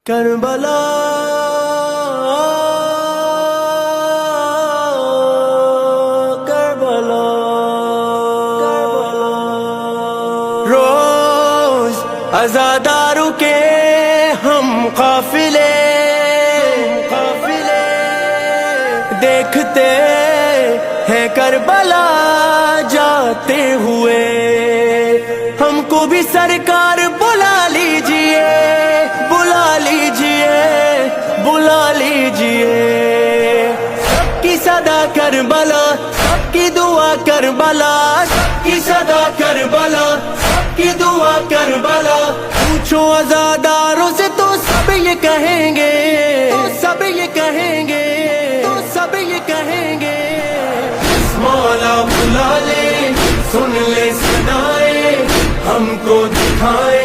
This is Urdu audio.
کربلا کربلا روز عزاداروں کے ہم قافلے دیکھتے ہیں کربلا جاتے ہوئے، ہم کو بھی سرکار بلا لیجئے بلا لیجئے بلا لیجئے۔ سب کی صدا کربلا، سب کی دعا کربلا، سب کی صدا کربلا، سب کی دعا کربلا۔ پوچھو عزاداروں سے تو سب یہ کہیں گے، تو سب یہ کہیں گے، تو سب یہ کہیں گے۔ مولا بلا لے، سن لے صدائیں، ہم کو دکھائے